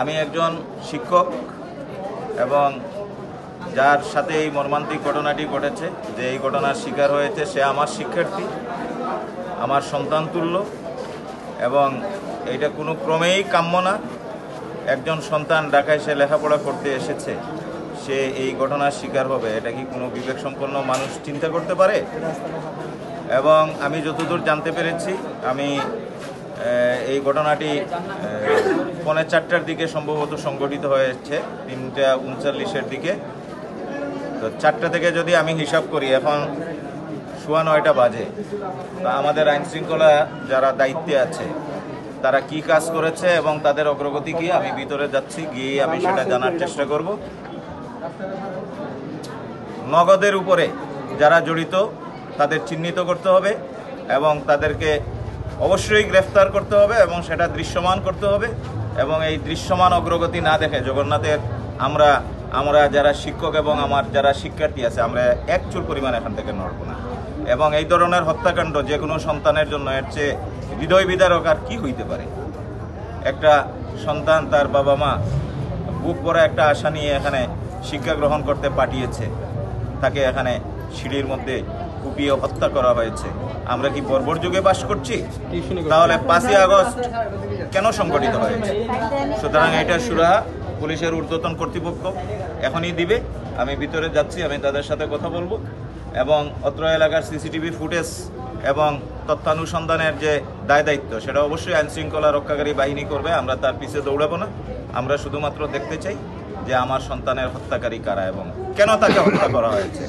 আমি একজন শিক্ষক এবং যার সাথে এই মর্মান্তিক ঘটনাটি ঘটেছে, যে এই ঘটনার শিকার হয়েছে, সে আমার শিক্ষার্থী, আমার সন্তান তুল্য, এবং এইটা কোনো ক্রমেই কাম্য না। একজন সন্তান ঢাকায় সে লেখাপড়া করতে এসেছে, সে এই ঘটনার শিকার হবে, এটা কি কোনো বিবেকসম্পন্ন মানুষ চিন্তা করতে পারে? এবং আমি যতদূর জানতে পেরেছি, আমি এই ঘটনাটি 4:45টার দিকে সম্ভবত সংঘটিত হয়েছে, 3:39-এর দিকে। তো 4টা থেকে যদি আমি হিসাব করি, এখন 9:15 বাজে। তা আমাদের আইনশৃঙ্খলা যারা দায়িত্বে আছে তারা কি কাজ করেছে এবং তাদের অগ্রগতি কি, আমি ভিতরে যাচ্ছি, গিয়ে আমি সেটা জানার চেষ্টা করব। নগদের উপরে যারা জড়িত তাদের চিহ্নিত করতে হবে এবং তাদেরকে অবশ্যই গ্রেফতার করতে হবে এবং সেটা দৃশ্যমান করতে হবে। এবং এই দৃশ্যমান অগ্রগতি না দেখে জগন্নাথের আমরা যারা শিক্ষক এবং আমার যারা শিক্ষার্থী আছে, আমরা এক চুল পরিমাণ এখান থেকে নড়ব না। এবং এই ধরনের হত্যাকাণ্ড যে কোনো সন্তানের জন্য এর চেয়ে হৃদয় বিদারক আর কি হইতে পারে? একটা সন্তান তার বাবা মা বুক ভরা একটা আশা নিয়ে এখানে শিক্ষা গ্রহণ করতে পাঠিয়েছে, তাকে এখানে সিঁড়ির মধ্যে কুপিয়ে হত্যা করা হয়েছে। আমরা কি বর্বর যুগে বাস করছি? তাহলে 5ই আগস্ট কেন সংগঠিত হয়েছে? সুতরাং এটা সুরাহা পুলিশের ঊর্ধ্বতন কর্তৃপক্ষ এখনই দিবে। আমি ভিতরে যাচ্ছি, আমি তাদের সাথে কথা বলবো এবং অত্র এলাকার সিসিটিভি ফুটেজ এবং তথ্যানুসন্ধানের যে দায় দায়িত্ব, সেটা অবশ্যই আইনশৃঙ্খলা রক্ষাকারী বাহিনী করবে। আমরা তার পিছে দৌড়াবো না। আমরা শুধুমাত্র দেখতে চাই যে আমার সন্তানের হত্যাকারী কারা এবং কেন তাকে হত্যা করা হয়েছে।